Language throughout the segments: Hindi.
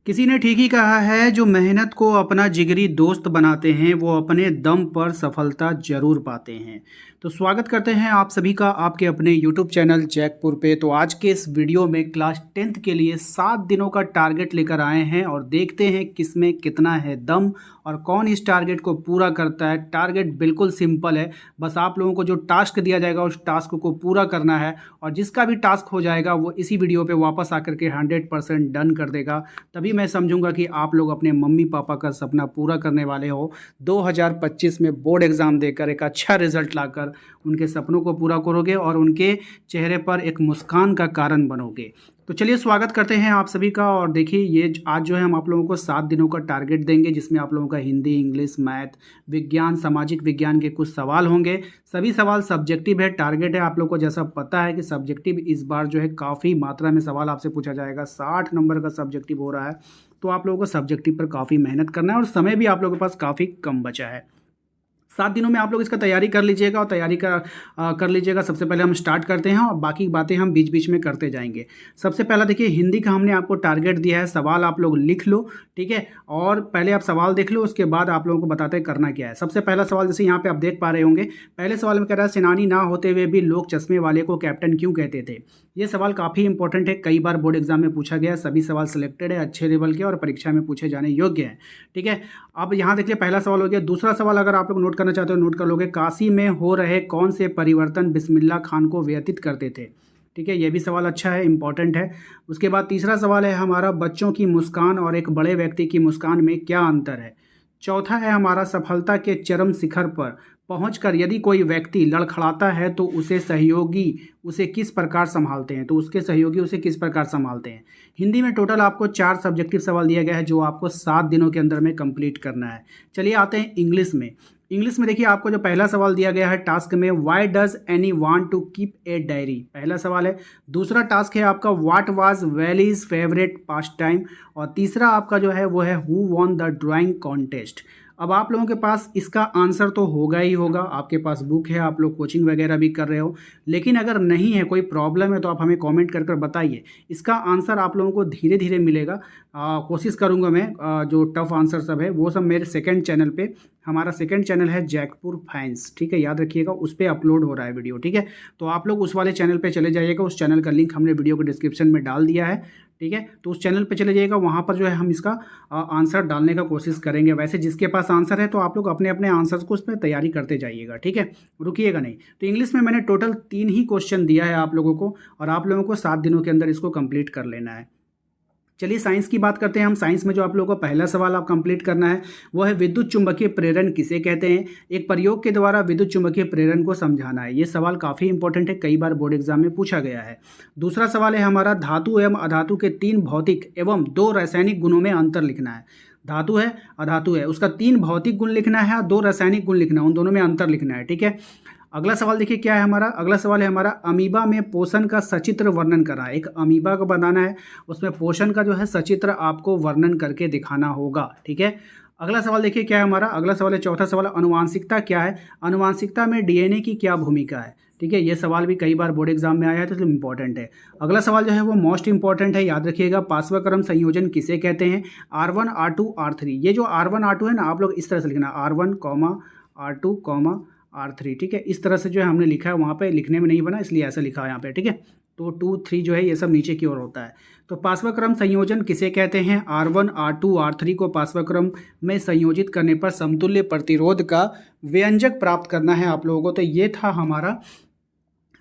किसी ने ठीक ही कहा है, जो मेहनत को अपना जिगरी दोस्त बनाते हैं वो अपने दम पर सफलता जरूर पाते हैं। तो स्वागत करते हैं आप सभी का आपके अपने YouTube चैनल जैकपुर पे। तो आज के इस वीडियो में क्लास 10th के लिए 7 दिनों का टारगेट लेकर आए हैं और देखते हैं किसमें कितना है दम और कौन इस टारगेट को पूरा करता है। टारगेट बिल्कुल सिंपल है, बस आप लोगों को जो टास्क दिया जाएगा उस टास्क को पूरा करना है और जिसका भी टास्क हो जाएगा वो इसी वीडियो पे वापस आकर के 100% डन कर देगा। तभी मैं समझूंगा कि आप लोग अपने मम्मी पापा का सपना पूरा करने वाले हो। 2025 में बोर्ड एग्ज़ाम देकर एक अच्छा रिजल्ट लाकर उनके सपनों को पूरा करोगे और उनके चेहरे पर एक मुस्कान का कारण बनोगे। तो चलिए स्वागत करते हैं आप सभी का। और देखिए ये आज जो है हम आप लोगों को 7 दिनों का टारगेट देंगे, जिसमें आप लोगों का हिंदी, इंग्लिश, मैथ, विज्ञान, सामाजिक विज्ञान के कुछ सवाल होंगे। सभी सवाल सब्जेक्टिव है। टारगेट है, आप लोग को जैसा पता है कि सब्जेक्टिव इस बार जो है काफ़ी मात्रा में सवाल आपसे पूछा जाएगा। 60 नंबर का सब्जेक्टिव हो रहा है, तो आप लोगों को सब्जेक्टिव पर काफ़ी मेहनत करना है और समय भी आप लोगों के पास काफ़ी कम बचा है। 7 दिनों में आप लोग इसका तैयारी कर लीजिएगा और कर लीजिएगा। सबसे पहले हम स्टार्ट करते हैं और बाकी बातें हम बीच बीच में करते जाएंगे। सबसे पहला देखिए, हिंदी का हमने आपको टारगेट दिया है। सवाल आप लोग लिख लो, ठीक है, और पहले आप सवाल देख लो, उसके बाद आप लोगों को बताते हैं करना क्या है। सबसे पहला सवाल जैसे यहाँ पे आप देख पा रहे होंगे, पहले सवाल में कह रहा है सेनानी ना होते हुए भी लोग चश्मे वाले को कैप्टन क्यों कहते थे। ये सवाल काफ़ी इंपॉर्टेंट है, कई बार बोर्ड एग्जाम में पूछा गया है। सभी सवाल सिलेक्टेड है, अच्छे लेवल के और परीक्षा में पूछे जाने योग्य हैं, ठीक है। अब यहाँ देखिए पहला सवाल हो गया। दूसरा सवाल अगर आप लोग नोट करना चाहते हो नोट कर लोगे। काशी में हो रहे कौन से परिवर्तन बिस्मिल्लाह खान को व्यतीत करते थे, ठीक है, ये भी सवाल अच्छा है, इंपॉर्टेंट है। उसके बाद तीसरा सवाल है हमारा, बच्चों की मुस्कान और एक बड़े व्यक्ति की मुस्कान में क्या अंतर है। चौथा है हमारा, सफलता के चरम शिखर पर पहुंचकर यदि कोई व्यक्ति लड़खड़ाता है तो उसे सहयोगी उसे किस प्रकार संभालते हैं, तो उसके सहयोगी उसे किस प्रकार संभालते हैं। हिंदी में टोटल आपको 4 सब्जेक्टिव सवाल दिया गया है जो आपको 7 दिनों के अंदर में कंप्लीट करना है। चलिए आते हैं इंग्लिश में। इंग्लिश में देखिए आपको जो पहला सवाल दिया गया है टास्क में, why does Annie want to keep a diary, पहला सवाल है। दूसरा टास्क है आपका, what was Wally's favourite pastime, और तीसरा आपका जो है वो है, who won the drawing contest. अब आप लोगों के पास इसका आंसर तो होगा ही होगा, आपके पास बुक है, आप लोग कोचिंग वगैरह भी कर रहे हो, लेकिन अगर नहीं है, कोई प्रॉब्लम है, तो आप हमें कमेंट कर बताइए। इसका आंसर आप लोगों को धीरे धीरे मिलेगा। कोशिश करूंगा मैं जो टफ आंसर सब है वो सब मेरे सेकंड चैनल पे, हमारा सेकंड चैनल है जैकपुर फाइंस, ठीक है, याद रखिएगा, उस पर अपलोड हो रहा है वीडियो, ठीक है। तो आप लोग उस वाले चैनल पे चले जाइएगा, उस चैनल का लिंक हमने वीडियो के डिस्क्रिप्शन में डाल दिया है, ठीक है। तो उस चैनल पे चले जाइएगा, वहाँ पर जो है हम इसका आंसर डालने का कोशिश करेंगे। वैसे जिसके पास आंसर है तो आप लोग अपने अपने आंसर्स को उसमें तैयारी करते जाइएगा, ठीक है, रुकिएगा नहीं। तो इंग्लिश में मैंने टोटल 3 ही क्वेश्चन दिया है आप लोगों को और आप लोगों को 7 दिनों के अंदर इसको कंप्लीट कर लेना है। चलिए साइंस की बात करते हैं हम। साइंस में जो आप लोगों को पहला सवाल आप कंप्लीट करना है वो है, विद्युत चुंबकीय प्रेरण किसे कहते हैं। एक प्रयोग के द्वारा विद्युत चुंबकीय प्रेरण को समझाना है। ये सवाल काफ़ी इंपॉर्टेंट है, कई बार बोर्ड एग्जाम में पूछा गया है। दूसरा सवाल है हमारा, धातु एवं अधातु के 3 भौतिक एवं 2 रासायनिक गुणों में अंतर लिखना है। धातु है, अधातु है, उसका 3 भौतिक गुण लिखना है और 2 रासायनिक गुण लिखना है, उन दोनों में अंतर लिखना है, ठीक है। अगला सवाल देखिए क्या है हमारा, अगला सवाल है हमारा, अमीबा में पोषण का सचित्र वर्णन करना है। एक अमीबा को बनाना है, उसमें पोषण का जो है सचित्र आपको वर्णन करके दिखाना होगा, ठीक है। अगला सवाल देखिए क्या है हमारा, अगला सवाल है चौथा सवाल, अनुवांशिकता क्या है। अनुवांशिकता में डीएनए की क्या भूमिका है, ठीक है। ये सवाल भी कई बार बोर्ड एग्जाम में आया है तो इसलिए इंपॉर्टेंट है। अगला सवाल जो है वो मोस्ट इंपॉर्टेंट है, याद रखिएगा, पार्श्वक्रम संयोजन किसे कहते हैं। R1 R2 R3, ये जो R1 R2 है ना, आप लोग इस तरह से लिखना, R1 R2 R3, ठीक है, इस तरह से जो है हमने लिखा है, वहाँ पे लिखने में नहीं बना इसलिए ऐसा लिखा है यहाँ पे, ठीक है। तो 2 3 जो है ये सब नीचे की ओर होता है। तो पार्श्वक्रम संयोजन किसे कहते हैं। R1 R2 R3 को पार्श्वक्रम में संयोजित करने पर समतुल्य प्रतिरोध का व्यंजक प्राप्त करना है आप लोगों को। तो ये था हमारा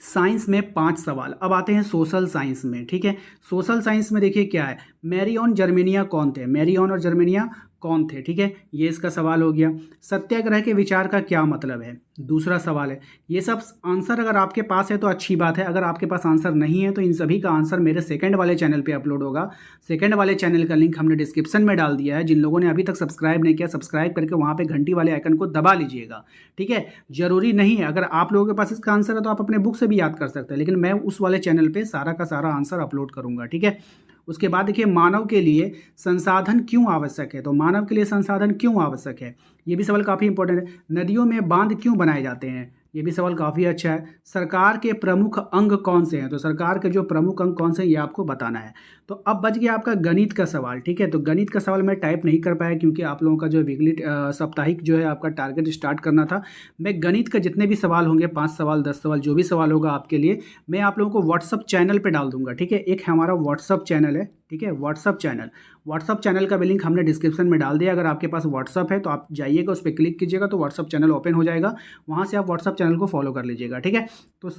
साइंस में 5 सवाल। अब आते हैं सोशल साइंस में, ठीक है। सोशल साइंस में देखिए क्या है, मैरियन जर्मेनिया कौन थे, मैरियन और जर्मेनिया कौन थे, ठीक है, ये इसका सवाल हो गया। सत्याग्रह के विचार का क्या मतलब है, दूसरा सवाल है। ये सब आंसर अगर आपके पास है तो अच्छी बात है, अगर आपके पास आंसर नहीं है तो इन सभी का आंसर मेरे सेकंड वाले चैनल पे अपलोड होगा। सेकंड वाले चैनल का लिंक हमने डिस्क्रिप्शन में डाल दिया है। जिन लोगों ने अभी तक सब्सक्राइब नहीं किया, सब्सक्राइब करके वहाँ पे घंटी वाले आइकन को दबा लीजिएगा, ठीक है। जरूरी नहीं है, अगर आप लोगों के पास इसका आंसर है तो आप अपने बुक से भी याद कर सकते हैं, लेकिन मैं उस वाले चैनल पर सारा का सारा आंसर अपलोड करूँगा, ठीक है। उसके बाद देखिए, मानव के लिए संसाधन क्यों आवश्यक है, तो मानव के लिए संसाधन क्यों आवश्यक है, ये भी सवाल काफ़ी इंपॉर्टेंट है। नदियों में बांध क्यों बनाए जाते हैं, ये भी सवाल काफ़ी अच्छा है। सरकार के प्रमुख अंग कौन से हैं? तो सरकार के जो प्रमुख अंग कौन से हैं ये आपको बताना है। तो अब बच गया आपका गणित का सवाल, ठीक है। तो गणित का सवाल मैं टाइप नहीं कर पाया क्योंकि आप लोगों का जो वीकली साप्ताहिक जो है आपका टारगेट स्टार्ट करना था। मैं गणित का जितने भी सवाल होंगे, 5 सवाल 10 सवाल जो भी सवाल होगा आपके लिए, मैं आप लोगों को व्हाट्सअप चैनल पे डाल दूंगा, ठीक है। एक हमारा व्हाट्सअप चैनल है, ठीक है, व्हाट्सअप चैनल का भी लिंक हमने डिस्क्रिप्शन में डाल दिया। अगर आपके पास व्हाट्सअप है तो आप जाइएगा, उस पर क्लिक कीजिएगा तो व्हाट्सअप चैनल ओपन हो जाएगा, वहाँ से आप व्हाट्सअप चैनल को फॉलो कर लीजिएगा, ठीक है। तो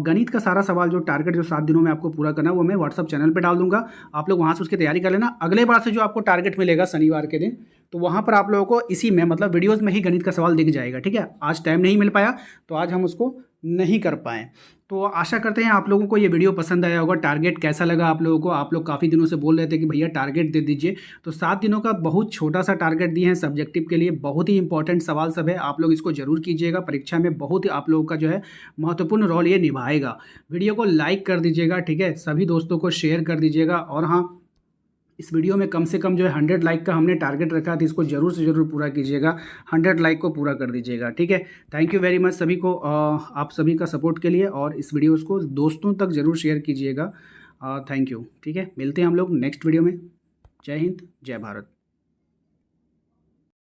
गणित का सारा सवाल जो टारगेट जो 7 दिनों में आपको पूरा करना है वो मैं व्हाट्सअप चैनल पर डाल दूंगा। आप लोग वहाँ से उसकी तैयारी कर लेना। अगले बार से जो आपको टारगेट मिलेगा शनिवार के दिन, तो वहाँ पर आप लोगों को इसी में मतलब वीडियोज़ में ही गणित का सवाल दिख जाएगा, ठीक है। आज टाइम नहीं मिल पाया तो आज हम उसको नहीं कर पाए। तो आशा करते हैं आप लोगों को ये वीडियो पसंद आया होगा। टारगेट कैसा लगा आप लोगों को? आप लोग काफ़ी दिनों से बोल रहे थे कि भैया टारगेट दे दीजिए, तो 7 दिनों का बहुत छोटा सा टारगेट दिए हैं सब्जेक्टिव के लिए। बहुत ही इंपॉर्टेंट सवाल सब है, आप लोग इसको जरूर कीजिएगा। परीक्षा में बहुत ही आप लोगों का जो है महत्वपूर्ण रोल ये निभाएगा। वीडियो को लाइक कर दीजिएगा, ठीक है, सभी दोस्तों को शेयर कर दीजिएगा। और हाँ, इस वीडियो में कम से कम जो है 100 लाइक का हमने टारगेट रखा था, इसको जरूर से जरूर पूरा कीजिएगा। 100 लाइक को पूरा कर दीजिएगा, ठीक है। थैंक यू वेरी मच सभी को, आप सभी का सपोर्ट के लिए। और इस वीडियो को दोस्तों तक जरूर शेयर कीजिएगा। थैंक यू, ठीक है। मिलते हैं हम लोग नेक्स्ट वीडियो में। जय हिंद, जय भारत।